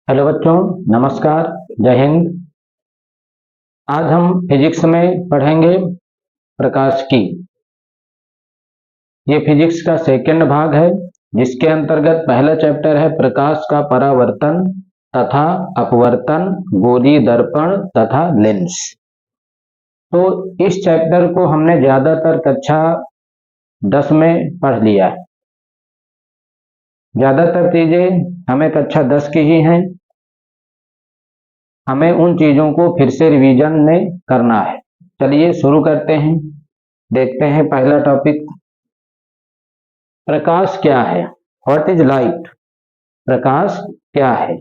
Hello बच्चों, नमस्कार। जय हिंद। आज हम फिजिक्स में पढ़ेंगे प्रकाश की। ये फिजिक्स का सेकंड भाग है, जिसके अंतर्गत पहला चैप्टर है प्रकाश का परावर्तन तथा अपवर्तन, गोलीय दर्पण तथा लेंस। तो इस चैप्टर को हमने ज्यादातर कक्षा 10 में पढ़ लिया है। ज्यादातर चीजें हमें कक्षा 10 की ही हैं। हमें उन चीजों को फिर से रिवीजन में करना है। चलिए शुरू करते हैं। देखते हैं पहला टॉपिक, प्रकाश क्या है। What is light? प्रकाश क्या है?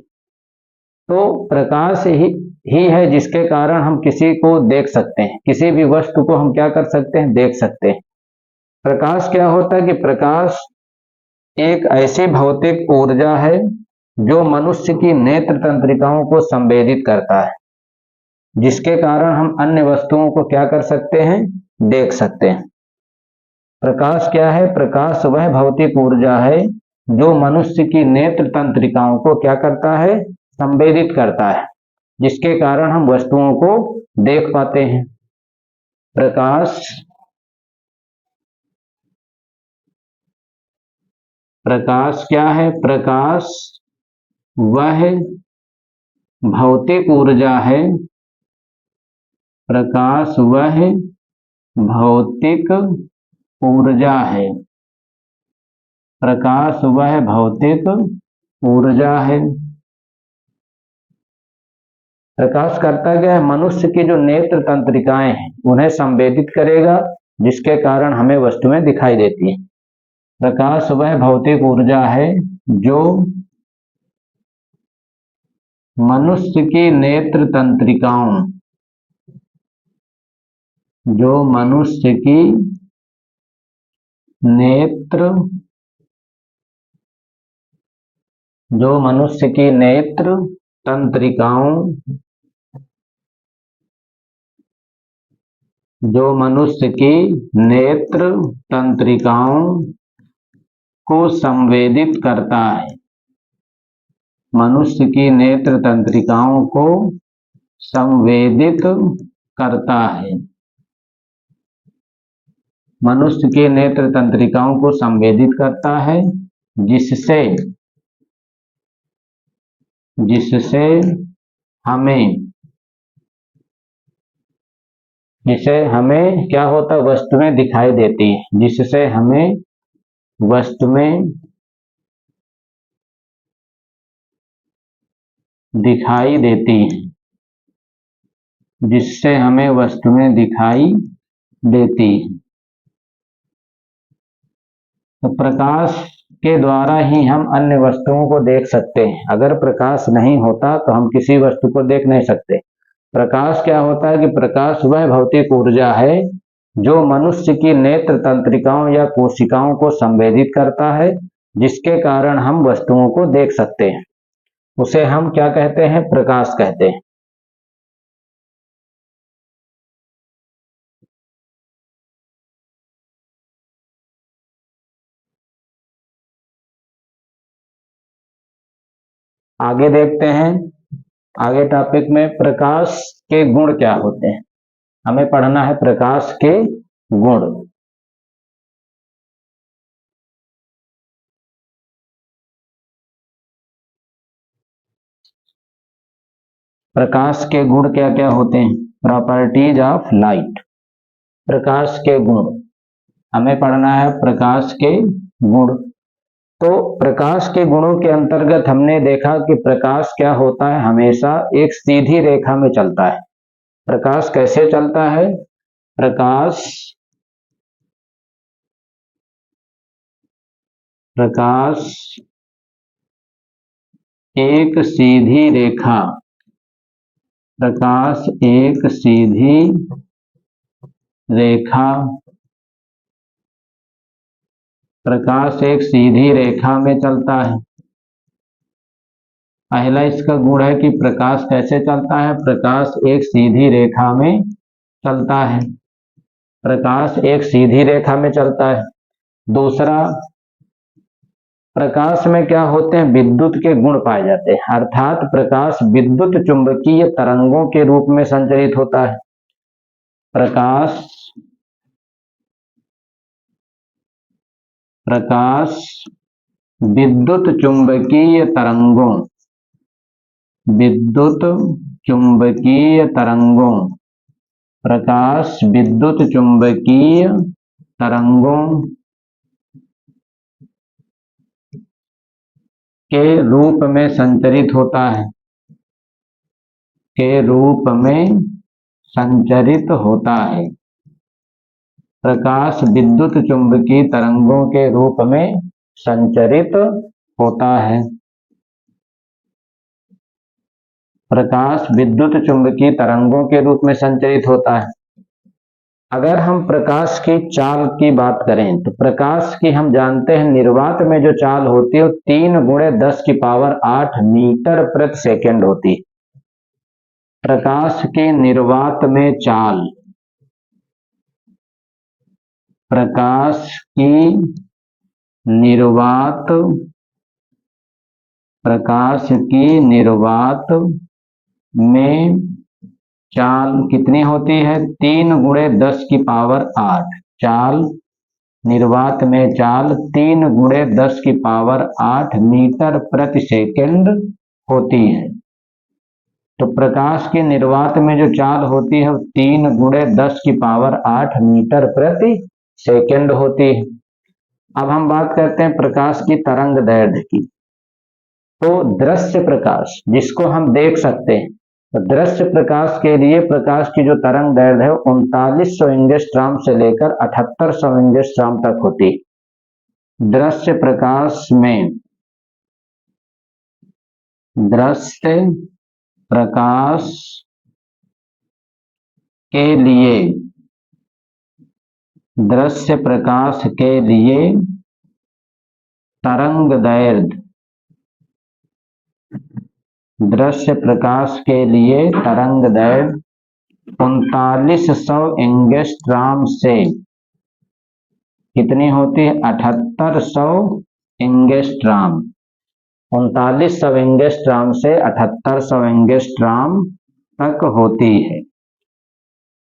तो प्रकाश ही है जिसके कारण हम किसी को देख सकते हैं, किसी भी वस्तु को हम क्या कर सकते हैं, देख सकते हैं। प्रकाश क्या होता है कि प्रकाश एक ऐसी भौतिक ऊर्जा है जो मनुष्य की नेत्र तंत्रिकाओं को संवेदित करता है, जिसके कारण हम अन्य वस्तुओं को क्या कर सकते हैं, देख सकते हैं। प्रकाश क्या है? प्रकाश वह भौतिक ऊर्जा है जो मनुष्य की नेत्र तंत्रिकाओं को क्या करता है, संवेदित करता है, जिसके कारण हम वस्तुओं को देख पाते हैं। प्रकाश प्रकाश क्या है? प्रकाश वह भौतिक ऊर्जा है। प्रकाश वह भौतिक ऊर्जा है। प्रकाश वह भौतिक ऊर्जा है। प्रकाश करता क्या है? मनुष्य की जो नेत्र तंत्रिकाएं हैं उन्हें संवेदित करेगा, जिसके कारण हमें वस्तुएं दिखाई देती हैं। प्रकाश वह भौतिक ऊर्जा है जो मनुष्य की नेत्र तंत्रिकाओं जो मनुष्य की नेत्र जो मनुष्य की नेत्र तंत्रिकाओं जो मनुष्य की नेत्र तंत्रिकाओं को संवेदित करता है। मनुष्य की नेत्र तंत्रिकाओं को संवेदित करता है। मनुष्य की नेत्र तंत्रिकाओं को संवेदित करता है, जिससे हमें क्या होता है, वस्तुएं दिखाई देती हैं। जिससे हमें वस्तुएं दिखाई देती हैं। जिससे हमें वस्तुएं दिखाई देती हैं। तो प्रकाश के द्वारा ही हम अन्य वस्तुओं को देख सकते हैं। अगर प्रकाश नहीं होता तो हम किसी वस्तु को देख नहीं सकते। प्रकाश क्या होता है कि प्रकाश वह भौतिक ऊर्जा है जो मनुष्य की नेत्र तंत्रिकाओं या कोशिकाओं को संवेदित करता है, जिसके कारण हम वस्तुओं को देख सकते हैं। उसे हम क्या कहते हैं? प्रकाश कहते हैं। आगे देखते हैं। आगे टॉपिक में प्रकाश के गुण क्या होते हैं। हमें पढ़ना है प्रकाश के गुण। प्रकाश के गुण क्या क्या होते हैं? Properties of light. प्रकाश के गुण हमें पढ़ना है। प्रकाश के गुण। तो प्रकाश के गुणों के अंतर्गत हमने देखा कि प्रकाश क्या होता है, हमेशा एक सीधी रेखा में चलता है। प्रकाश कैसे चलता है? प्रकाश एक सीधी रेखा प्रकाश एक सीधी रेखा प्रकाश एक सीधी रेखा में चलता है। पहला इसका गुण है कि प्रकाश कैसे चलता है? प्रकाश एक सीधी रेखा में चलता है। प्रकाश एक सीधी रेखा में चलता है। दूसरा, प्रकाश में क्या होते हैं, विद्युत के गुण पाए जाते हैं, अर्थात प्रकाश विद्युत चुंबकीय तरंगों के रूप में संचरित होता है। प्रकाश प्रकाश विद्युत चुंबकीय तरंगों, विद्युत चुंबकीय तरंगों, प्रकाश विद्युत चुंबकीय तरंगों के रूप में संचरित होता है, के रूप में संचरित होता है। प्रकाश विद्युत चुंबकीय तरंगों के रूप में संचरित होता है। प्रकाश विद्युत चुंबकीय तरंगों के रूप में संचरित होता है। अगर हम प्रकाश की चाल की बात करें तो प्रकाश की हम जानते हैं निर्वात में जो चाल होती है वो 3 × 10⁸ मीटर प्रति सेकंड होती है। प्रकाश की निर्वात में चाल, प्रकाश की निर्वात, प्रकाश की निर्वात में चाल कितनी होती है, 3 × 10⁸ चाल, निर्वात में चाल 3 × 10⁸ मीटर प्रति सेकंड होती है। तो प्रकाश की निर्वात में जो चाल होती है वो 3 × 10⁸ मीटर प्रति सेकंड होती है। अब हम बात करते हैं प्रकाश की तरंग दैर्ध्य की। तो दृश्य प्रकाश जिसको हम देख सकते हैं, तो दृश्य प्रकाश के लिए प्रकाश की जो तरंग दैर्ध्य है 3900 एंगस्ट्रॉम से लेकर 7800 एंगस्ट्रॉम तक होती है। दृश्य प्रकाश में, दृश्य प्रकाश के लिए, दृश्य प्रकाश के लिए तरंग दैर्ध्य, दृश्य प्रकाश के लिए तरंग दैर्ध्य 3900 एंगस्ट्रॉम से कितनी होती है, 7800 एंगस्ट्रॉम। 3900 एंगस्ट्रॉम से 7800 एंगस्ट्रॉम तक होती है।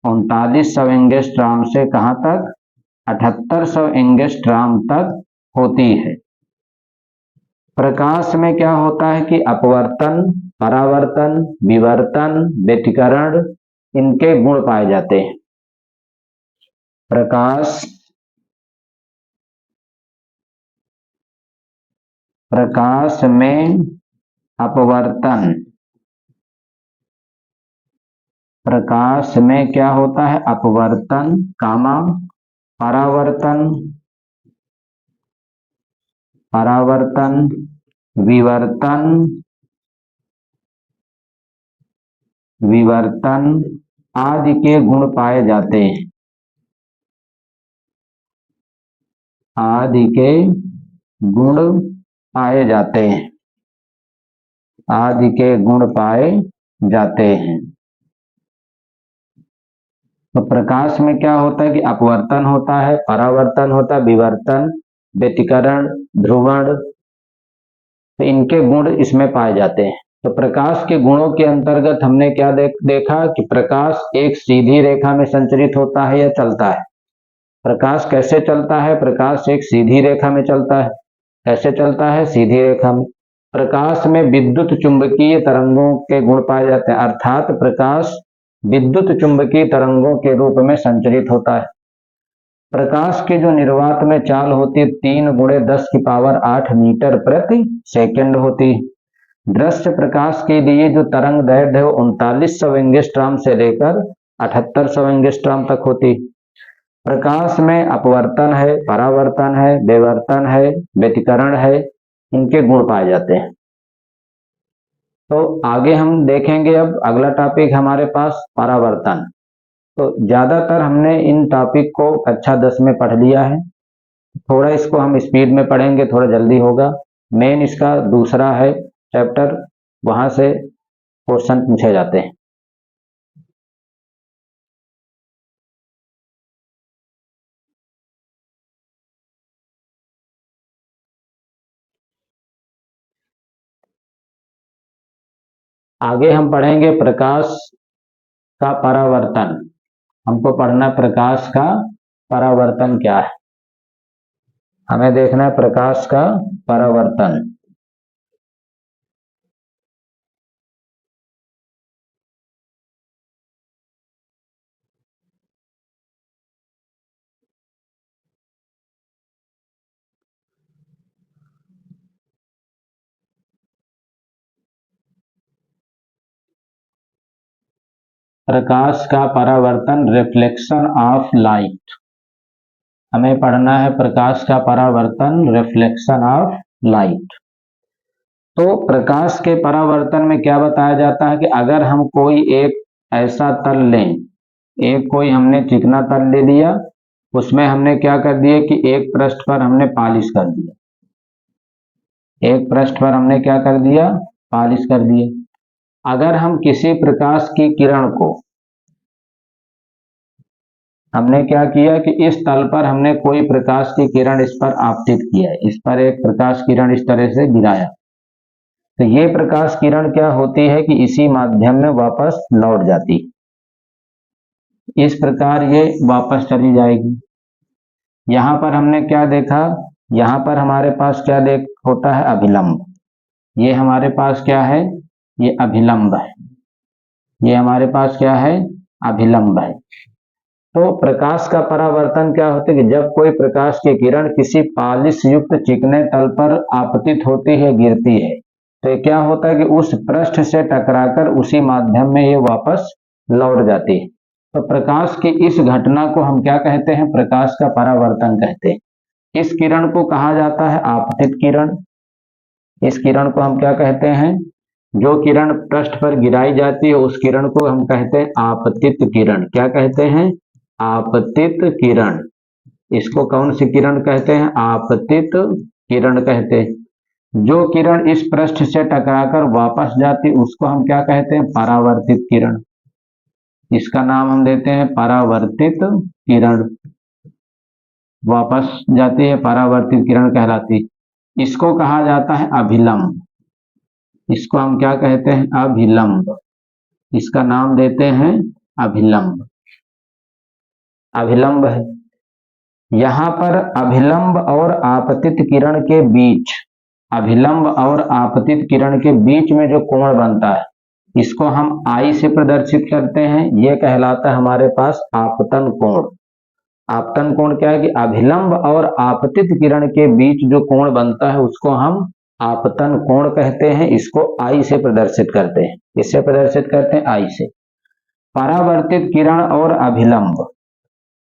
3900 एंगस्ट्रॉम से कहां तक, 7800 एंगस्ट्रॉम तक होती है। प्रकाश में क्या होता है कि अपवर्तन, परावर्तन, विवर्तन, व्यतिकरण इनके गुण पाए जाते हैं। प्रकाश प्रकाश में अपवर्तन, प्रकाश में क्या होता है, अपवर्तन, कामा, परावर्तन, परावर्तन, विवर्तन, विवर्तन आदि के गुण पाए जाते हैं, आदि के गुण पाए जाते हैं, आदि के गुण पाए जाते हैं। तो प्रकाश में क्या होता है कि अपवर्तन होता है, परावर्तन होता है, विवर्तन, व्यतिकरण, ध्रुवण, तो इनके गुण इसमें पाए जाते हैं। तो प्रकाश के गुणों के अंतर्गत हमने क्या देखा कि प्रकाश एक सीधी रेखा में संचरित होता है या चलता है। प्रकाश कैसे चलता है, प्रकाश एक सीधी रेखा में चलता है। कैसे चलता है, सीधी रेखा में। प्रकाश में विद्युत चुंबकीय तरंगों के गुण पाए जाते हैं, अर्थात प्रकाश विद्युत चुंबकीय तरंगों के रूप में संचरित होता है। प्रकाश के जो निर्वात में चाल होती है 3 × 10⁸ मीटर प्रति सेकंड होती है। दृश्य प्रकाश के लिए जो तरंग दैर्ध्य है वो 3900 एंगस्ट्रॉम से लेकर 7800 एंगस्ट्रॉम तक होती है। प्रकाश में अपवर्तन है, परावर्तन है, विवर्तन है, व्यतिकरण है, इनके गुण पाए जाते हैं। तो आगे हम देखेंगे, अब अगला टॉपिक हमारे पास परावर्तन। तो ज्यादातर हमने इन टॉपिक को कक्षा 10 में पढ़ लिया है, थोड़ा इसको हम स्पीड में पढ़ेंगे, थोड़ा जल्दी होगा। मेन इसका दूसरा है चैप्टर, वहां से क्वेश्चन पूछे जाते हैं। आगे हम पढ़ेंगे प्रकाश का परावर्तन। हमको पढ़ना प्रकाश का परावर्तन क्या है, हमें देखना है प्रकाश का परावर्तन। प्रकाश का परावर्तन, रिफ्लेक्शन ऑफ लाइट। हमें पढ़ना है प्रकाश का परावर्तन, रिफ्लेक्शन ऑफ लाइट। तो प्रकाश के परावर्तन में क्या बताया जाता है कि अगर हम कोई एक ऐसा तल लें, एक कोई हमने चिकना तल ले लिया, उसमें हमने क्या कर दिया कि एक पृष्ठ पर हमने पॉलिश कर दिया, एक पृष्ठ पर हमने क्या कर दिया, पॉलिश कर दिया। अगर हम किसी प्रकाश की किरण को, हमने क्या किया कि इस तल पर हमने कोई प्रकाश की किरण इस पर आपतित किया है, इस पर एक प्रकाश किरण इस तरह से गिराया, तो ये प्रकाश किरण क्या होती है कि इसी माध्यम में वापस लौट जाती, इस प्रकार ये वापस चली जाएगी। यहां पर हमने क्या देखा, यहां पर हमारे पास क्या देख होता है, अभिलंब। ये हमारे पास क्या है, ये अभिलंब है, ये हमारे पास क्या है, अभिलंब है। तो प्रकाश का परावर्तन क्या होता है कि जब कोई प्रकाश की किरण किसी पॉलिश युक्त चिकने तल पर आपतित होती है, गिरती है, तो ये क्या होता है कि उस पृष्ठ से टकराकर उसी माध्यम में ये वापस लौट जाती है। तो प्रकाश की इस घटना को हम क्या कहते हैं, प्रकाश का परावर्तन कहते हैं। इस किरण को कहा जाता है आपतित किरण। इस किरण को हम क्या कहते हैं, जो किरण पृष्ठ पर गिराई जाती है उस किरण को हम कहते हैं आपतित किरण। क्या कहते हैं, आपतित किरण। इसको कौन सी किरण कहते हैं, आपतित किरण कहते हैं। जो किरण इस पृष्ठ से टकराकर वापस जाती उसको हम क्या कहते हैं, परावर्तित किरण। इसका नाम हम देते हैं परावर्तित किरण, वापस जाती है, परावर्तित किरण कहलाती। इसको कहा जाता है अभिलंब, इसको हम क्या कहते हैं, अभिलंब। इसका नाम देते हैं अभिलंब, अभिलंब है। यहां पर अभिलंब और आपतित किरण के बीच, अभिलंब और आपतित किरण के बीच में जो कोण बनता है इसको हम आई से प्रदर्शित करते हैं, यह कहलाता है हमारे पास आपतन कोण। आपतन कोण क्या है कि अभिलंब और आपतित किरण के बीच जो कोण बनता है उसको हम आपतन कोण कहते हैं, इसको आई से प्रदर्शित करते हैं। इससे प्रदर्शित करते हैं, आई से। परावर्तित किरण और अभिलंब,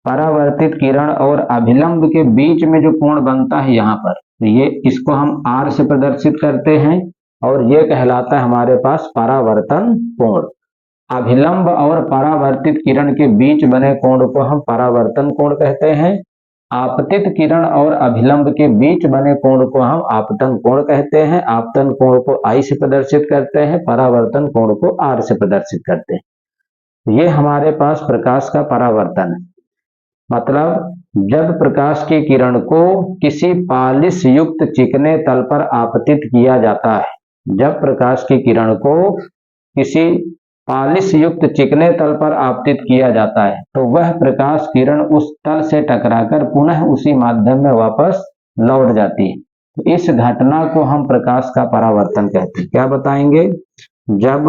परावर्तित किरण और अभिलंब के बीच में जो कोण बनता है यहाँ पर, तो ये इसको हम आर से प्रदर्शित करते हैं और ये कहलाता है हमारे पास परावर्तन कोण। अभिलंब और परावर्तित किरण के बीच बने कोण को हम परावर्तन कोण कहते हैं। आपतित किरण और अभिलंब के बीच बने कोण को हम आपतन कोण कहते हैं। आपतन कोण को आई से प्रदर्शित करते हैं, परावर्तन कोण को आर से प्रदर्शित करते हैं। ये हमारे पास प्रकाश का परावर्तन है। मतलब जब प्रकाश की किरण को किसी पॉलिश युक्त चिकने तल पर आपतित किया जाता है, जब प्रकाश की किरण को किसी पॉलिश युक्त चिकने तल पर आपतित किया जाता है तो वह प्रकाश किरण उस तल से टकराकर पुनः उसी माध्यम में वापस लौट जाती है। तो इस घटना को हम प्रकाश का परावर्तन कहते हैं। क्या बताएंगे, जब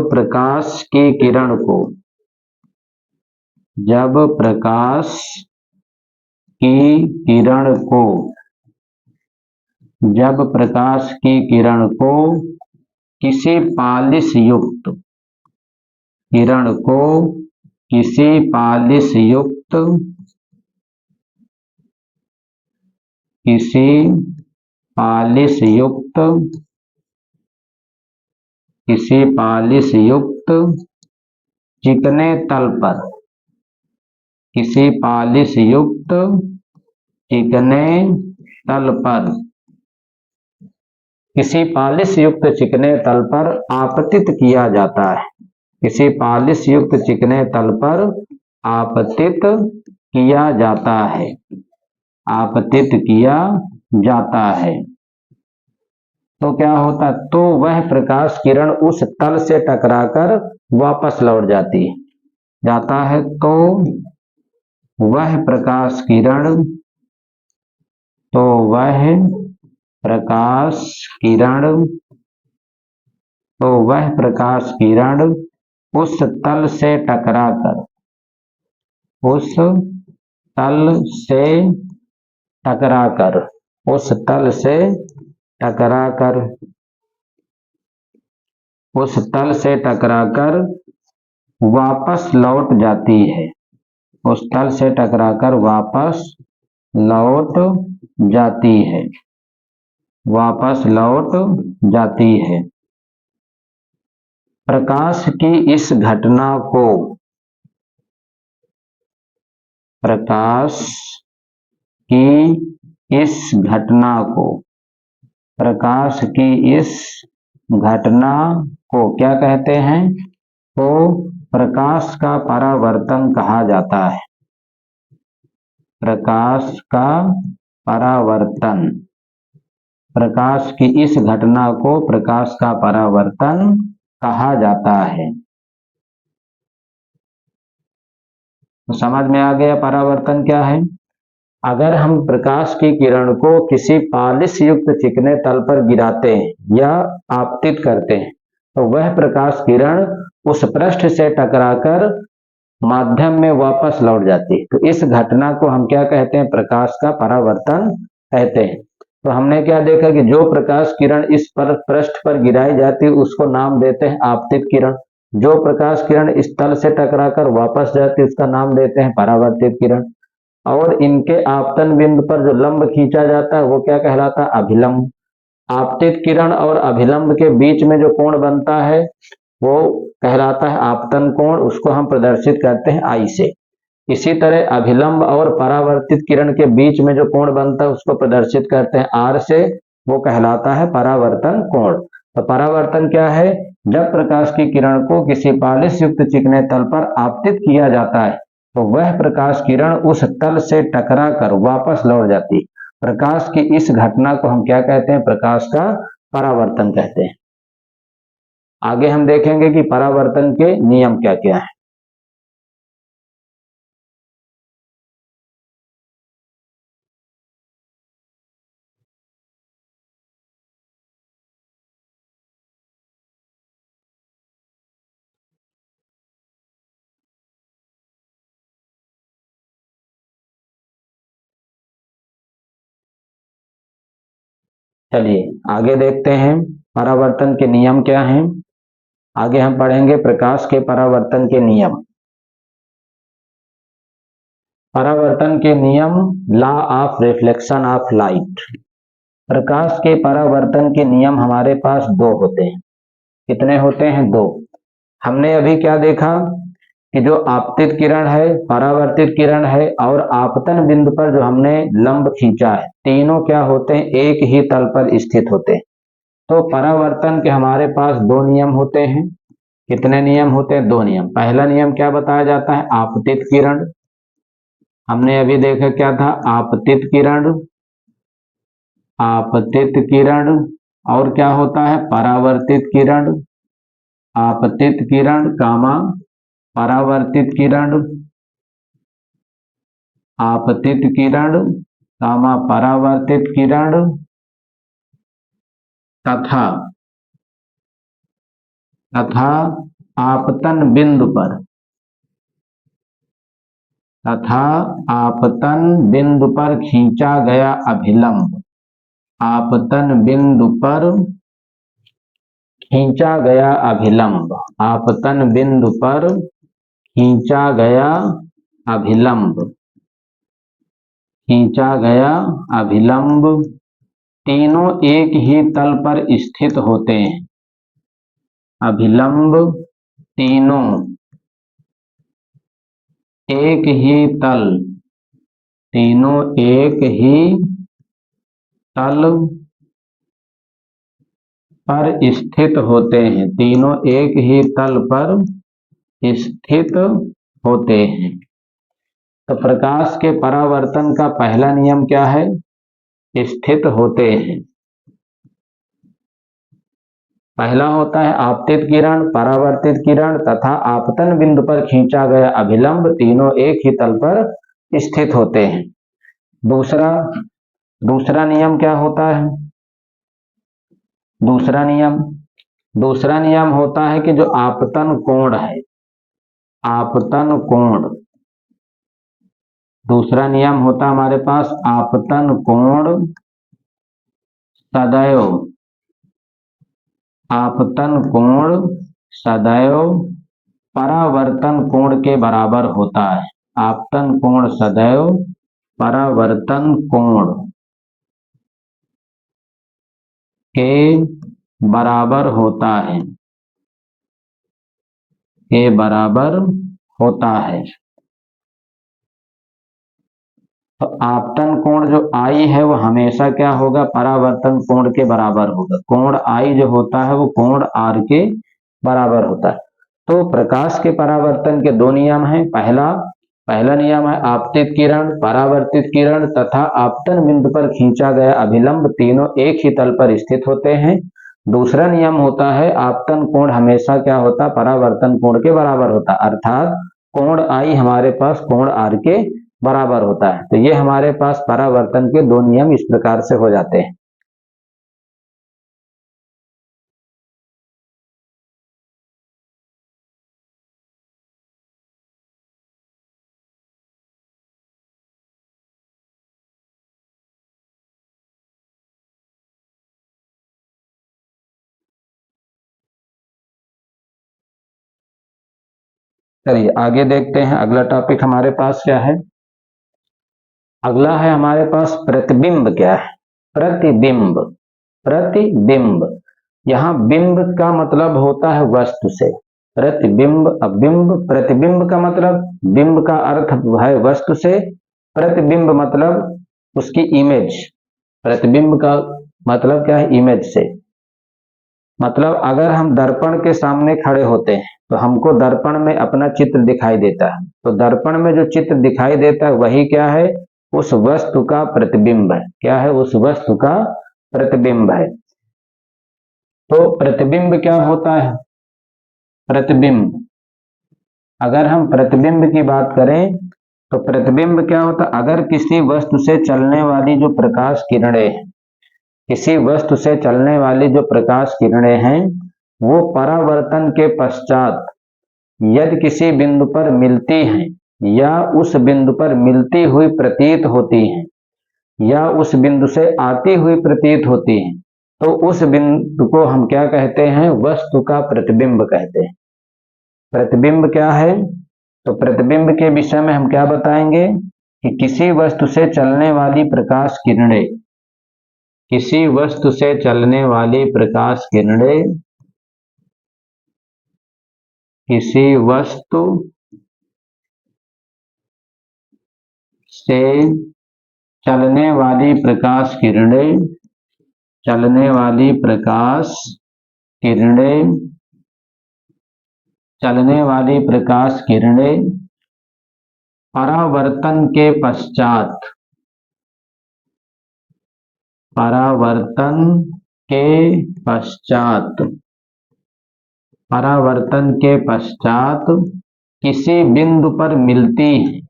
प्रकाश की किरण को, जब प्रकाश की किरण को, जब प्रकाश की किरण को किसी पॉलिश युक्त, किरण को किसी पॉलिश युक्त, किसी पॉलिश युक्त, किसी पॉलिश युक्त चिकने तल पर, किसी पॉलिश युक्त चिकने तल पर, किसी पॉलिश युक्त चिकने तल पर आपतित किया जाता है, किसी पॉलिश युक्त चिकने तल पर आपतित किया जाता है, आपतित किया जाता है। तो क्या होता है, तो वह प्रकाश किरण उस तल से टकराकर वापस लौट जाता है। तो वह प्रकाश किरण, तो वह प्रकाश किरण, तो वह प्रकाश किरण उस तल से टकराकर, उस तल से टकराकर, उस तल से टकराकर, उस तल से टकराकर वापस लौट जाती है, उस तल से टकराकर वापस लौट जाती है, वापस लौट जाती है। प्रकाश की इस घटना को, प्रकाश की इस घटना को, प्रकाश की इस घटना को क्या कहते हैं, तो प्रकाश का परावर्तन कहा जाता है, प्रकाश का परावर्तन। प्रकाश की इस घटना को प्रकाश का परावर्तन कहा जाता है। तो समझ में आ गया परावर्तन क्या है। अगर हम प्रकाश की किरण को किसी पालिश युक्त चिकने तल पर गिराते हैं या आपतित करते हैं, तो वह प्रकाश किरण उस पृष्ठ से टकराकर माध्यम में वापस लौट जाती है। तो इस घटना को हम क्या कहते हैं, प्रकाश का परावर्तन कहते हैं। तो हमने क्या देखा कि जो प्रकाश किरण इस पृष्ठ पर गिराई जाती है उसको नाम देते हैं आपतित किरण, जो प्रकाश किरण इस तल से टकराकर वापस जाती है उसका नाम देते हैं परावर्तित किरण, और इनके आपतन बिंदु पर जो लंब खींचा जाता है वो क्या कहलाता है, अभिलंब। आपतित किरण और अभिलंब के बीच में जो कोण बनता है वो कहलाता है आपतन कोण, उसको हम प्रदर्शित करते हैं आई से। इसी तरह अभिलंब और परावर्तित किरण के बीच में जो कोण बनता है उसको प्रदर्शित करते हैं आर से, वो कहलाता है परावर्तन कोण। तो परावर्तन क्या है, जब प्रकाश की किरण को किसी पालिश युक्त चिकने तल पर आपतित किया जाता है तो वह प्रकाश किरण उस तल से टकरा कर वापस लौट जाती है। प्रकाश की इस घटना को हम क्या कहते हैं, प्रकाश का परावर्तन कहते हैं। आगे हम देखेंगे कि परावर्तन के नियम क्या क्या है। चलिए आगे देखते हैं परावर्तन के नियम क्या हैं। आगे हम पढ़ेंगे प्रकाश के परावर्तन के नियम। परावर्तन के नियम, law of reflection of light. प्रकाश के परावर्तन के नियम हमारे पास दो होते हैं। कितने होते हैं, दो। हमने अभी क्या देखा कि जो आपतित किरण है, परावर्तित किरण है और आपतन बिंदु पर जो हमने लंब खींचा है, तीनों क्या होते हैं, एक ही तल पर स्थित होते हैं। तो परावर्तन के हमारे पास दो नियम होते हैं। कितने नियम होते हैं, दो नियम। पहला नियम क्या बताया जाता है, आपतित किरण। हमने अभी देखा क्या था, आपतित किरण, आपतित किरण। और क्या होता है, परावर्तित किरण, आपतित किरण कामा परावर्तित किरण, आपतित किरण कामा परावर्तित किरण तथा तथा आपतन बिंदु पर, तथा आपतन बिंदु पर खींचा गया अभिलंब, आपतन बिंदु पर खींचा गया अभिलंब, आपतन बिंदु पर खींचा गया अभिलंब, खींचा गया अभिलंब तीनों एक ही तल पर स्थित होते हैं। अभिलंब तीनों एक ही तल, तीनों एक ही तल पर स्थित होते हैं, तीनों एक ही तल पर स्थित होते हैं। तो प्रकाश के परावर्तन का पहला नियम क्या है? स्थित होते हैं। पहला होता है आपतित किरण, परावर्तित किरण तथा आपतन बिंदु पर खींचा गया अभिलंब, तीनों एक ही तल पर स्थित होते हैं। दूसरा दूसरा नियम क्या होता है? दूसरा नियम होता है कि जो आपतन कोण है, आपतन कोण, दूसरा नियम होता है हमारे पास आपतन कोण सदैव, आपतन कोण सदैव परावर्तन कोण के बराबर होता है। आपतन कोण सदैव परावर्तन कोण के बराबर होता है, के बराबर होता है। तो आपतन कोण जो आई है वो हमेशा क्या होगा? परावर्तन कोण के बराबर होगा। कोण आई जो होता है वो कोण आर के बराबर होता है। तो प्रकाश के परावर्तन के दो नियम हैं। पहला नियम है आपतित किरण, परावर्तित किरण तथा आपतन बिंदु पर खींचा गया अभिलंब, तीनों एक ही तल पर स्थित होते हैं। दूसरा नियम होता है आपतन कोण हमेशा क्या होता? परावर्तन कोण के बराबर होता, अर्थात कोण आई हमारे पास कोण आर के बराबर होता है। तो ये हमारे पास परावर्तन के दो नियम इस प्रकार से हो जाते हैं। चलिए आगे देखते हैं। अगला टॉपिक हमारे पास क्या है? अगला है हमारे पास प्रतिबिंब। क्या है? प्रतिबिंब। प्रतिबिंब, यहाँ बिंब का मतलब होता है वस्तु से। प्रतिबिंब, बिंब, प्रतिबिंब का मतलब, बिंब का अर्थ है वस्तु से, प्रतिबिंब मतलब उसकी इमेज। प्रतिबिंब का मतलब क्या है? इमेज से। मतलब अगर हम दर्पण के सामने खड़े होते हैं तो हमको दर्पण में अपना चित्र दिखाई देता है। तो दर्पण में जो चित्र दिखाई देता है वही क्या है? उस वस्तु का प्रतिबिंब है। क्या है? उस वस्तु का प्रतिबिंब है। तो प्रतिबिंब क्या होता है? प्रतिबिंब, अगर हम प्रतिबिंब की बात करें तो प्रतिबिंब क्या होता है? अगर किसी वस्तु से चलने वाली जो प्रकाश किरणें हैं, किसी वस्तु से चलने वाली जो प्रकाश किरणें हैं, वो परावर्तन के पश्चात यदि किसी बिंदु पर मिलती हैं या उस बिंदु पर मिलती हुई प्रतीत होती हैं या उस बिंदु से आती हुई प्रतीत होती हैं, तो उस बिंदु को हम क्या कहते हैं? वस्तु का प्रतिबिंब कहते हैं। प्रतिबिंब क्या है? तो प्रतिबिंब के विषय में हम क्या बताएंगे कि किसी वस्तु से चलने वाली प्रकाश किरणें, किसी वस्तु से चलने वाली प्रकाश किरणें किसी वस्तु से चलने वाली प्रकाश किरणें, चलने वाली प्रकाश किरणें, चलने वाली प्रकाश किरणें परावर्तन के पश्चात, परावर्तन के पश्चात, परावर्तन के पश्चात किसी बिंदु पर मिलती है,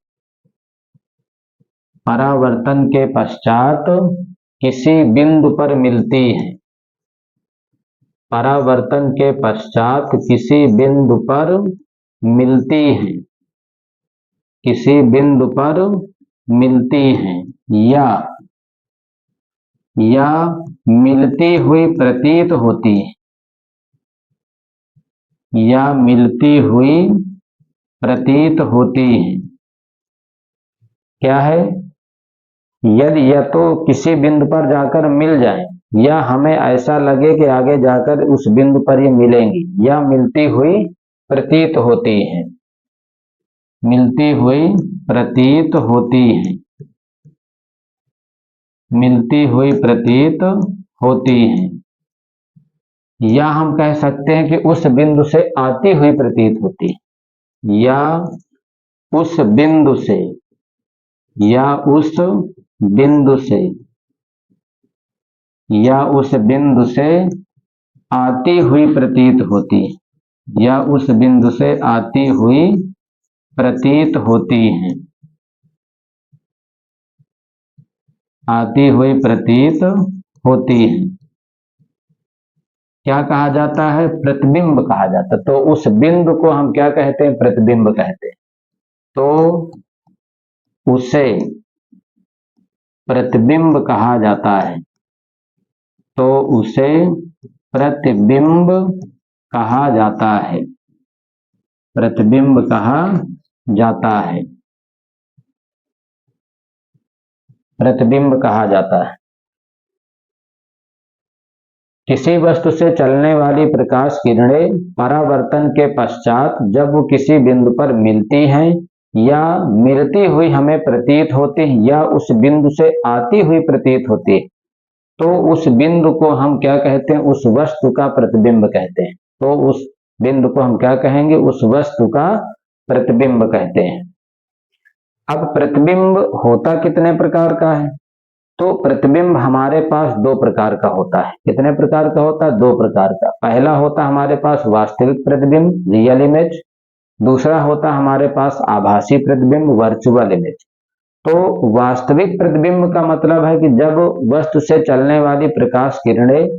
परावर्तन के पश्चात किसी बिंदु पर मिलती है, परावर्तन के पश्चात किसी बिंदु पर मिलती है, किसी बिंदु पर मिलती है या मिलती हुई प्रतीत होती है, या मिलती हुई प्रतीत होती है। क्या है? यदि या तो किसी बिंदु पर जाकर मिल जाए या हमें ऐसा लगे कि आगे जाकर उस बिंदु पर ये मिलेंगी, या मिलती हुई प्रतीत होती है, मिलती हुई प्रतीत होती है, मिलती हुई प्रतीत होती है। या हम कह सकते हैं कि उस बिंदु से आती हुई प्रतीत होती है, या उस बिंदु से या उस बिंदु से आती हुई प्रतीत होती है, या उस बिंदु से आती हुई प्रतीत होती है, आती हुई प्रतीत होती है, क्या कहा जाता है? प्रतिबिंब कहा जाता है। तो उस बिंदु को हम क्या कहते हैं? प्रतिबिंब कहते हैं। तो उसे प्रतिबिंब कहा जाता है, तो उसे प्रतिबिंब कहा जाता है, प्रतिबिंब कहा जाता है, प्रतिबिंब कहा जाता है। किसी वस्तु से चलने वाली प्रकाश किरणें परावर्तन के पश्चात जब वो किसी बिंदु पर मिलती हैं या मिलती हुई हमें प्रतीत होती है या उस बिंदु से आती हुई प्रतीत होती है, तो उस बिंदु को हम क्या कहते हैं? उस वस्तु का प्रतिबिंब कहते हैं। तो उस बिंदु को हम क्या कहेंगे? उस वस्तु का प्रतिबिंब कहते हैं। अब प्रतिबिंब होता कितने प्रकार का है? तो प्रतिबिंब हमारे पास दो प्रकार का होता है। कितने प्रकार का होता है? दो प्रकार का। पहला होता हमारे पास वास्तविक प्रतिबिंब, रियल इमेज। दूसरा होता हमारे पास आभासी प्रतिबिंब, वर्चुअल इमेज। तो वास्तविक प्रतिबिंब का मतलब है कि जब वस्तु से चलने वाली प्रकाश किरणें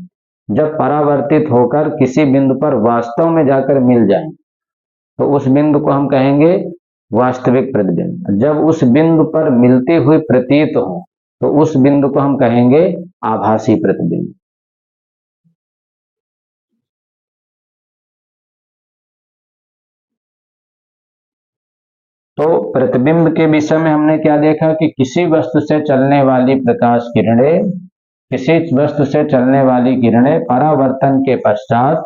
जब परावर्तित होकर किसी बिंदु पर वास्तव में जाकर मिल जाएं, तो उस बिंदु को हम कहेंगे वास्तविक प्रतिबिंब। जब उस बिंदु पर मिलती हुई प्रतीत हो, तो उस बिंदु को हम कहेंगे आभासी प्रतिबिंब। तो प्रतिबिंब के विषय में हमने क्या देखा कि किसी वस्तु से चलने वाली प्रकाश किरणें, किसी वस्तु से चलने वाली किरणें परावर्तन के पश्चात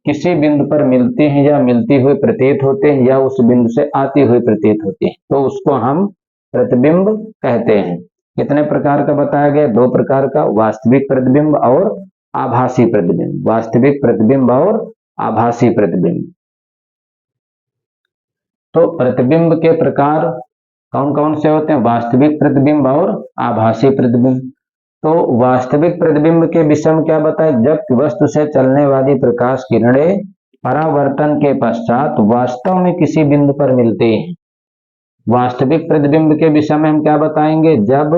किसी बिंदु पर मिलती हैं या मिलती हुई प्रतीत होते हैं या उस बिंदु से आती हुई प्रतीत होती है, तो उसको हम प्रतिबिंब कहते हैं। कितने प्रकार का बताया गया? दो प्रकार का, वास्तविक प्रतिबिंब और आभासी प्रतिबिंब। वास्तविक प्रतिबिंब और आभासी प्रतिबिंब। तो प्रतिबिंब के प्रकार कौन कौन से होते हैं? वास्तविक प्रतिबिंब और आभासी प्रतिबिंब। तो वास्तविक प्रतिबिंब के विषय में क्या बताए? जब वस्तु से चलने वाली प्रकाश किरणें परावर्तन के पश्चात वास्तव में किसी बिंदु पर मिलती हैं। वास्तविक प्रतिबिंब के विषय में हम क्या बताएंगे? जब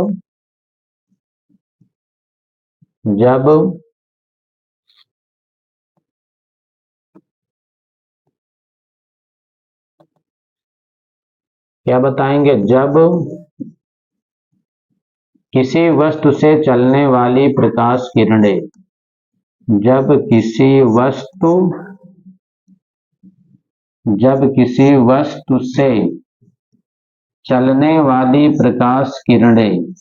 क्या बताएंगे? जब किसी वस्तु से चलने वाली प्रकाश किरणें, जब किसी वस्तु से चलने वाली प्रकाश किरणें,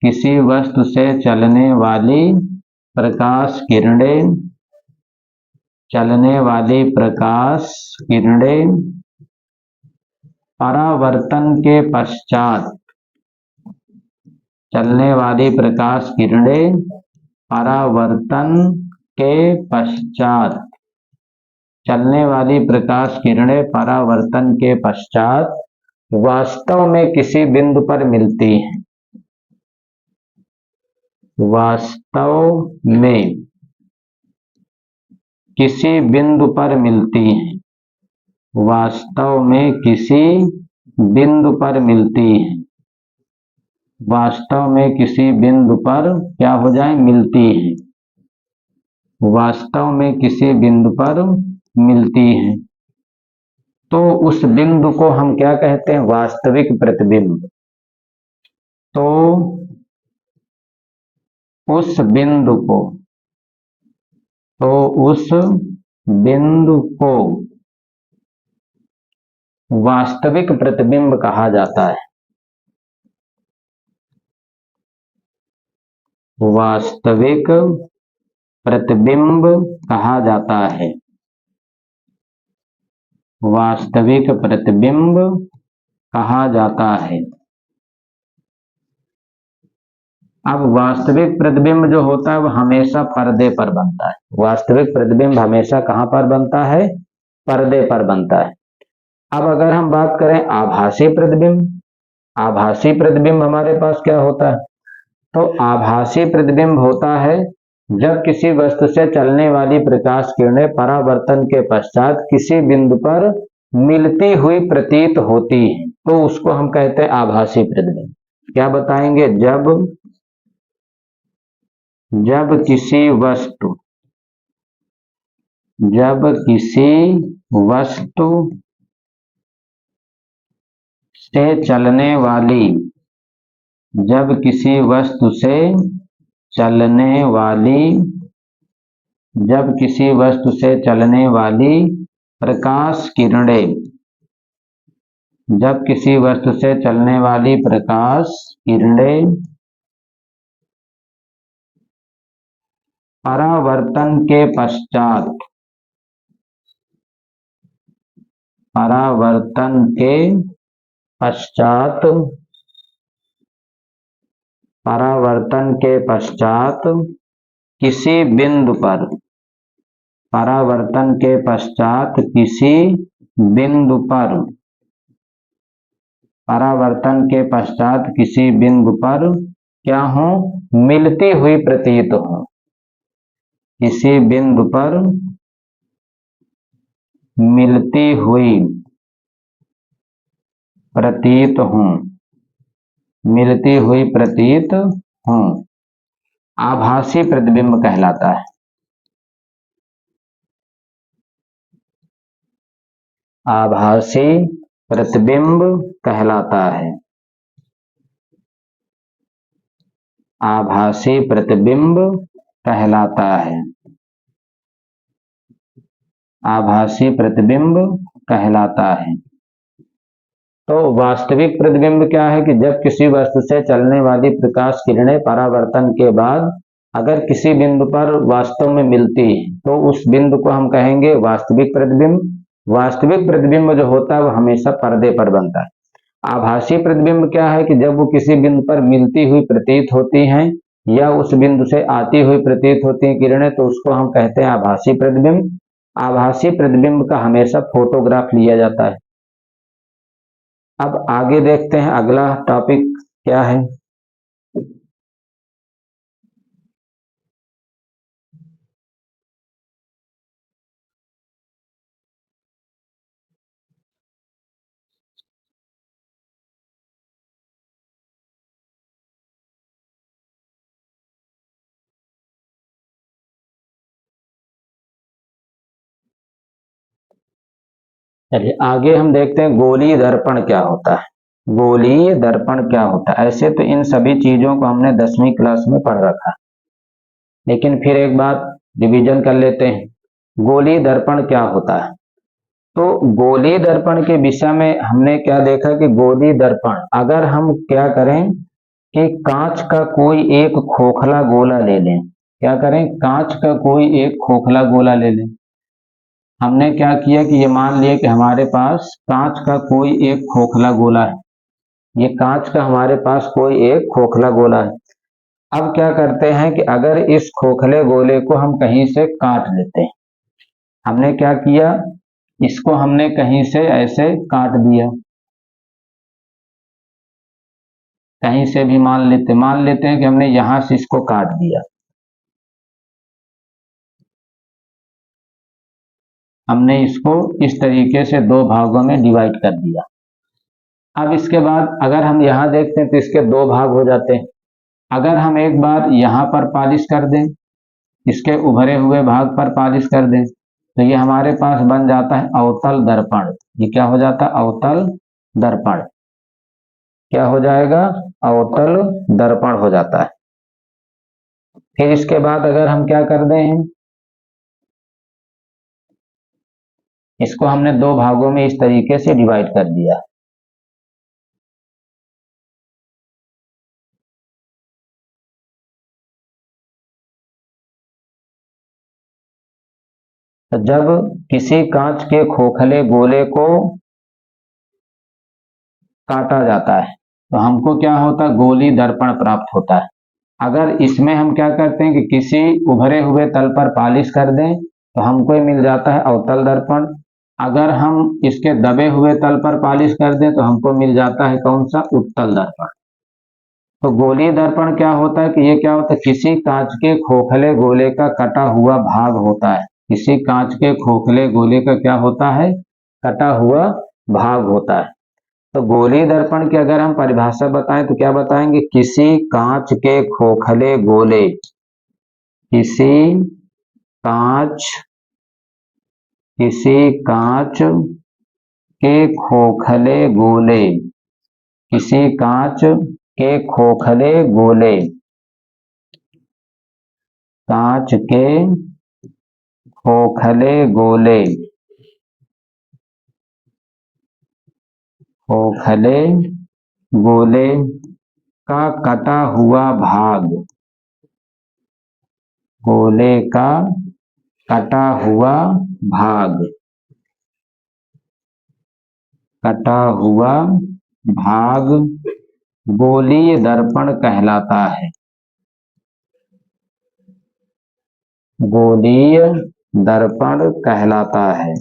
किसी वस्तु से चलने वाली प्रकाश किरणें, चलने वाली प्रकाश किरणें परावर्तन के पश्चात, चलने वाली प्रकाश किरणें परावर्तन के पश्चात, चलने वाली प्रकाश किरणें परावर्तन के पश्चात वास्तव में किसी बिंदु पर मिलती हैं। वास्तव में किसी बिंदु पर मिलती हैं। वास्तव में किसी बिंदु पर मिलती हैं। वास्तव में किसी बिंदु पर क्या हो जाए? मिलती हैं। वास्तव में किसी बिंदु पर मिलती हैं। तो उस बिंदु को हम क्या कहते हैं? वास्तविक प्रतिबिंब। तो उस बिंदु को वास्तविक प्रतिबिंब कहा जाता है। वास्तविक प्रतिबिंब कहा जाता है। वास्तविक प्रतिबिंब कहा जाता है। अब वास्तविक प्रतिबिंब जो होता है वो हमेशा पर्दे पर बनता है। वास्तविक प्रतिबिंब हमेशा कहां पर बनता है? पर्दे पर बनता है। अब अगर हम बात करें आभासी प्रतिबिंब, आभासी प्रतिबिंब हमारे पास क्या होता है? तो आभासी प्रतिबिंब होता है जब किसी वस्तु से चलने वाली प्रकाश किरणें परावर्तन के पश्चात किसी बिंदु पर मिलती हुई प्रतीत होती है, तो उसको हम कहते हैं आभासी प्रतिबिंब। क्या बताएंगे? जब किसी वस्तु से चलने वाली जब किसी वस्तु से चलने वाली प्रकाश किरणें जब किसी वस्तु से चलने वाली प्रकाश किरणें परावर्तन के पश्चात किसी बिंदु पर क्या हो? मिलती हुई प्रतीत हो। किसी बिंदु पर मिलती हुई प्रतीत हो, आभासी प्रतिबिंब कहलाता है। आभासी प्रतिबिंब कहलाता है। आभासी प्रतिबिंब कहलाता है। आभासी प्रतिबिंब कहलाता है। तो वास्तविक प्रतिबिंब क्या है कि जब किसी वस्तु से चलने वाली प्रकाश किरणें परावर्तन के बाद अगर किसी बिंदु पर वास्तव में मिलती है तो उस बिंदु को हम कहेंगे वास्तविक प्रतिबिंब। वास्तविक प्रतिबिंब जो होता है वो हमेशा पर्दे पर बनता है। आभासी प्रतिबिंब क्या है कि जब वो किसी बिंदु पर मिलती हुई प्रतीत होती हैं या उस बिंदु से आती हुई प्रतीत होती हैं किरणें, तो उसको हम कहते हैं आभासी प्रतिबिंब। आभासी प्रतिबिंब का हमेशा फोटोग्राफ लिया जाता है। अब आगे देखते हैं अगला टॉपिक क्या है। चलिए आगे हम देखते हैं गोलीय दर्पण क्या होता है। गोलीय दर्पण क्या होता है? ऐसे तो इन सभी चीजों को हमने 10वीं क्लास में पढ़ रखा, लेकिन फिर एक बार रिवीजन कर लेते हैं। गोलीय दर्पण क्या होता है? तो गोलीय दर्पण के विषय में हमने क्या देखा कि गोलीय दर्पण अगर हम क्या करें कि कांच का कोई एक खोखला गोला ले लें। क्या करें? कांच का कोई एक खोखला गोला ले लें। हमने क्या किया कि ये मान लिया कि हमारे पास कांच का कोई एक खोखला गोला है। ये कांच का हमारे पास कोई एक खोखला गोला है। अब क्या करते हैं कि अगर इस खोखले गोले को हम कहीं से काट लेते हैं। हमने क्या किया? इसको हमने कहीं से ऐसे काट दिया। कहीं से भी मान लेते हैं कि हमने यहां से इसको काट दिया। हमने इसको इस तरीके से दो भागों में डिवाइड कर दिया। अब इसके बाद अगर हम यहां देखते हैं तो इसके दो भाग हो जाते हैं। अगर हम एक बार यहां पर पॉलिश कर दें, इसके उभरे हुए भाग पर पॉलिश कर दें, तो ये हमारे पास बन जाता है अवतल दर्पण। ये क्या हो जाता है? अवतल दर्पण। क्या हो जाएगा? अवतल दर्पण हो जाता है। फिर इसके बाद अगर हम क्या कर दें, इसको हमने दो भागों में इस तरीके से डिवाइड कर दिया। तो जब किसी कांच के खोखले गोले को काटा जाता है तो हमको क्या होता है? गोलीय दर्पण प्राप्त होता है। अगर इसमें हम क्या करते हैं कि किसी उभरे हुए तल पर पॉलिश कर दें तो हमको मिल जाता है अवतल दर्पण। अगर हम इसके दबे हुए तल पर पॉलिश कर दें तो हमको मिल जाता है कौन सा, उत्तल दर्पण। तो गोलीय दर्पण क्या होता है कि ये क्या होता है, किसी कांच के खोखले गोले का कटा हुआ भाग होता है। किसी कांच के खोखले गोले का क्या होता है, कटा हुआ भाग होता है। तो गोलीय दर्पण की अगर हम परिभाषा बताएं तो क्या बताएंगे, किसी कांच के खोखले गोले, किसी कांच किसी कांच के खोखले गोले, किसी कांच के खोखले गोले, कांच के खोखले गोले, खोखले गोले का कटा हुआ भाग, गोले का कटा हुआ भाग, कटा हुआ भाग गोलीय दर्पण कहलाता है। गोलीय दर्पण कहलाता है।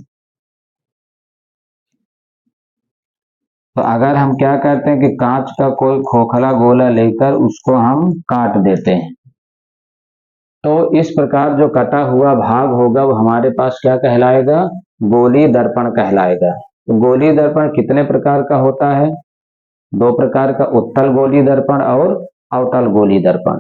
तो अगर हम क्या करते हैं कि कांच का कोई खोखला गोला लेकर उसको हम काट देते हैं, तो इस प्रकार जो कटा हुआ भाग होगा वो हमारे पास क्या कहलाएगा, गोलीय दर्पण कहलाएगा। तो गोलीय दर्पण कितने प्रकार का होता है, दो प्रकार का, उत्तल गोलीय दर्पण और अवतल गोलीय दर्पण।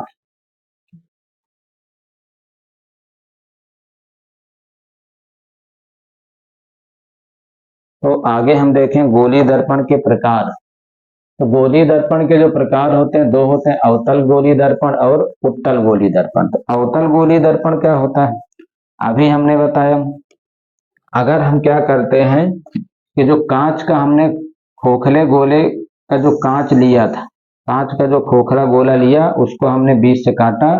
तो आगे हम देखें गोलीय दर्पण के प्रकार। तो गोलीय दर्पण के जो प्रकार होते हैं दो होते हैं, अवतल गोलीय दर्पण और उत्तल गोलीय दर्पण। तो अवतल गोलीय दर्पण क्या होता है, अभी हमने बताया, अगर हम क्या करते हैं कि जो कांच का हमने खोखले गोले का जो कांच लिया था, कांच का जो खोखला गोला लिया उसको हमने बीच से काटा,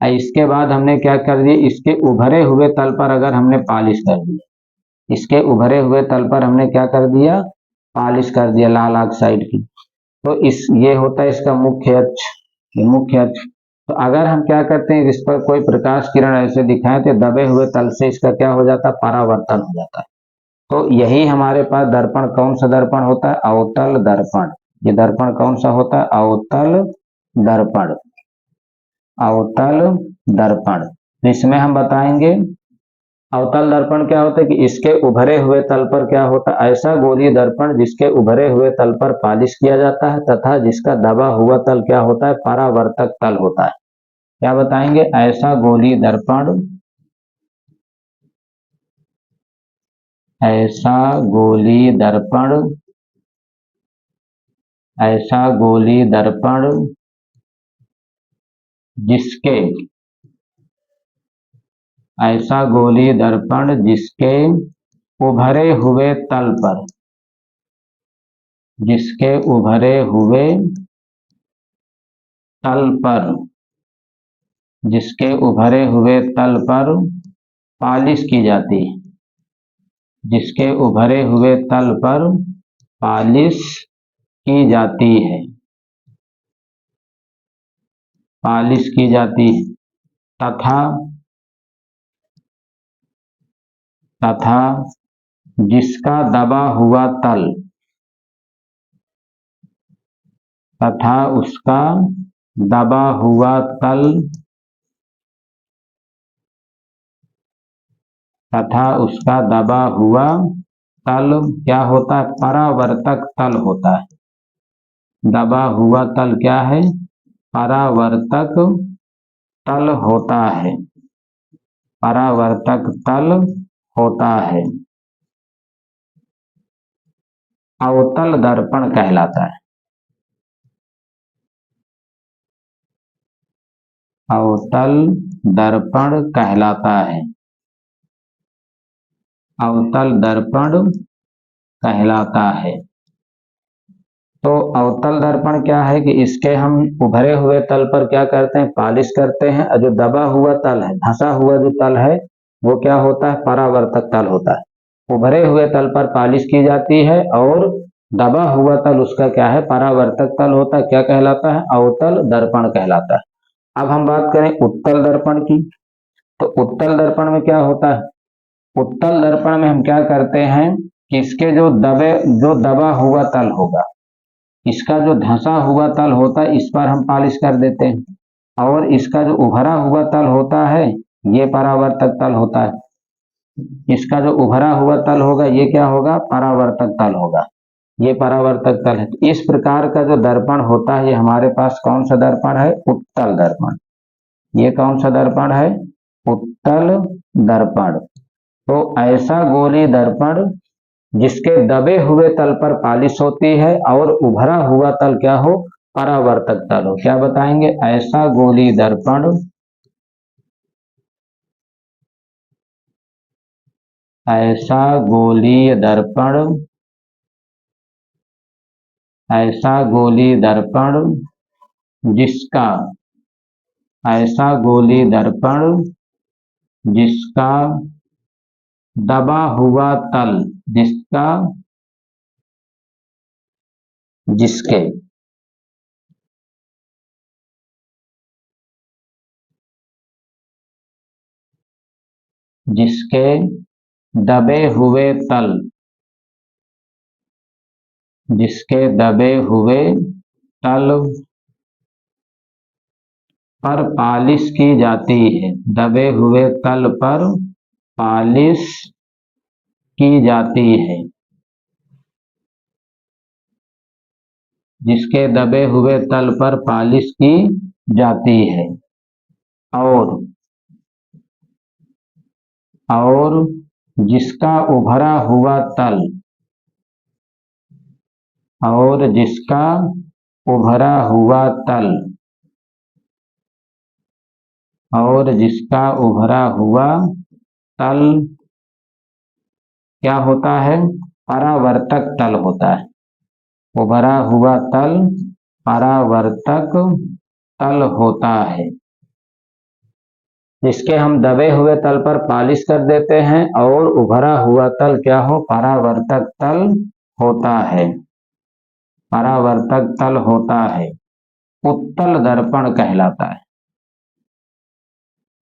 इसके बाद हमने क्या कर दिया, इसके उभरे हुए तल पर अगर हमने पॉलिश कर दी, इसके उभरे हुए तल पर हमने क्या कर दिया, पॉलिश कर दिया लाल ऑक्साइड की, तो इस ये होता है इसका मुख्य अक्ष, ये मुख्य अक्ष। तो अगर हम क्या करते हैं, इस पर कोई प्रकाश किरण ऐसे दिखाएं तो दबे हुए तल से इसका क्या हो जाता है, परावर्तन हो जाता है। तो यही हमारे पास दर्पण कौन सा दर्पण होता है, अवतल दर्पण। ये दर्पण कौन सा होता है, अवतल दर्पण, अवतल दर्पण। इसमें हम बताएंगे अवतल दर्पण क्या होता है कि इसके उभरे हुए तल पर क्या होता है, ऐसा गोलीय दर्पण जिसके उभरे हुए तल पर पॉलिश किया जाता है तथा जिसका दबा हुआ तल क्या होता है, परावर्तक तल होता है। क्या बताएंगे, ऐसा गोलीय दर्पण, ऐसा गोलीय दर्पण, ऐसा गोलीय दर्पण जिसके, ऐसा गोलीय दर्पण जिसके उभरे हुए तल पर, जिसके उभरे हुए तल पर, जिसके उभरे हुए तल पर पॉलिश की जाती है, जिसके उभरे हुए तल पर पॉलिश की जाती है, पॉलिश की जाती है, तथा तथा जिसका दबा हुआ तल, तथा उसका दबा हुआ तल, तथा उसका दबा हुआ तल क्या होता है, परावर्तक तल होता है। दबा हुआ तल क्या है, परावर्तक तल होता है, परावर्तक तल होता है, अवतल दर्पण कहलाता है, अवतल दर्पण कहलाता है, अवतल दर्पण कहलाता है। तो अवतल दर्पण क्या है कि इसके हम उभरे हुए तल पर क्या करते हैं, पॉलिश करते हैं, और जो दबा हुआ तल है, धंसा हुआ जो तल है वो क्या होता है, परावर्तक तल होता है। उभरे हुए तल पर पॉलिश की जाती है और दबा हुआ तल उसका क्या है, परावर्तक तल होता है, क्या कहलाता है, अवतल दर्पण कहलाता है। अब हम बात करें उत्तल दर्पण की। तो उत्तल दर्पण में क्या होता है, उत्तल दर्पण में हम क्या करते हैं कि इसके जो दबा हुआ तल होगा, इसका जो धंसा हुआ तल होता है, इस पर हम पालिश कर देते हैं, और इसका जो उभरा हुआ तल होता है ये परावर्तक तल होता है। इसका जो उभरा हुआ तल होगा ये क्या होगा, परावर्तक तल होगा। ये परावर्तक तल है। इस प्रकार का जो दर्पण होता है ये हमारे पास कौन सा दर्पण है, उत्तल दर्पण। ये कौन सा दर्पण है, उत्तल दर्पण। तो ऐसा गोली दर्पण जिसके दबे हुए तल पर पालिश होती है और उभरा हुआ तल क्या हो, परावर्तक तल हो। क्या बताएंगे, ऐसा गोली दर्पण, ऐसा गोलीय दर्पण, ऐसा गोली दर्पण जिसका, ऐसा गोली दर्पण जिसका दबा हुआ तल, जिसका, जिसके जिसके दबे हुए तल, जिसके दबे हुए तल पर पालिश की जाती है, दबे हुए तल पर पालिश की जाती है, जिसके दबे हुए तल पर पालिश की जाती है, और जिसका उभरा हुआ तल, और जिसका उभरा हुआ तल, और जिसका उभरा हुआ तल क्या होता है, परावर्तक तल होता है। उभरा हुआ तल परावर्तक तल होता है, जिसके हम दबे हुए तल पर पालिश कर देते हैं और उभरा हुआ तल क्या हो, परावर्तक तल होता है, परावर्तक तल होता है। उत्तल दर्पण कहलाता है,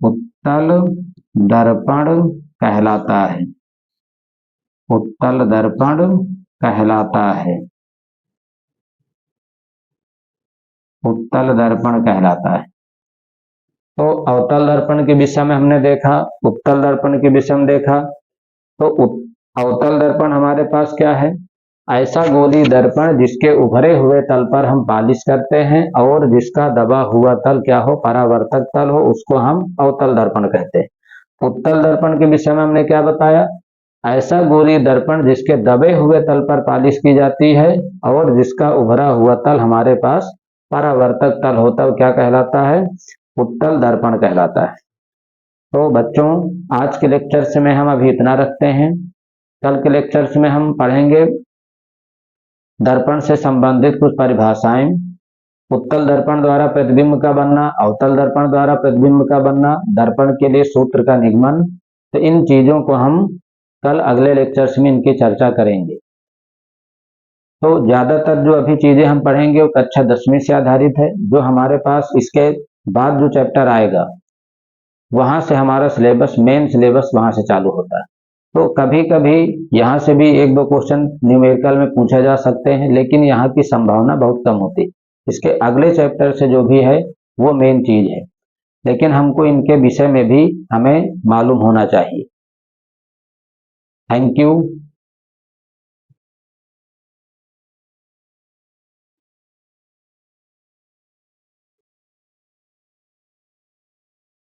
उत्तल दर्पण कहलाता है, उत्तल दर्पण कहलाता है, उत्तल दर्पण कहलाता है। तो अवतल दर्पण के विषय में हमने देखा, उत्तल दर्पण के विषय में देखा। तो अवतल दर्पण हमारे पास क्या है, ऐसा गोली दर्पण जिसके उभरे हुए तल पर हम पालिश करते हैं और जिसका दबा हुआ तल क्या हो, परावर्तक तल हो, उसको हम अवतल दर्पण कहते हैं। उत्तल दर्पण के विषय में हमने क्या बताया, ऐसा गोली दर्पण जिसके दबे हुए तल पर पालिश की जाती है और जिसका उभरा हुआ तल हमारे पास परावर्तक तल होता है, क्या कहलाता है, उत्तल दर्पण कहलाता है। तो बच्चों आज के लेक्चर्स में हम अभी इतना रखते हैं। कल के लेक्चर्स में हम पढ़ेंगे दर्पण से संबंधित कुछ परिभाषाएं, उत्तल दर्पण द्वारा प्रतिबिंब का बनना, अवतल दर्पण द्वारा प्रतिबिंब का बनना, दर्पण के लिए सूत्र का निगमन। तो इन चीजों को हम कल अगले लेक्चर्स में इनकी चर्चा करेंगे। तो ज्यादातर जो अभी चीजें हम पढ़ेंगे वो कक्षा 10वीं से आधारित है। जो हमारे पास इसके बाद जो चैप्टर आएगा वहां से हमारा सिलेबस, मेन सिलेबस वहां से चालू होता है। तो कभी कभी यहाँ से भी एक दो क्वेश्चन न्यूमेरिकल में पूछे जा सकते हैं, लेकिन यहाँ की संभावना बहुत कम होती है। इसके अगले चैप्टर से जो भी है वो मेन चीज है, लेकिन हमको इनके विषय में भी हमें मालूम होना चाहिए। Thank you.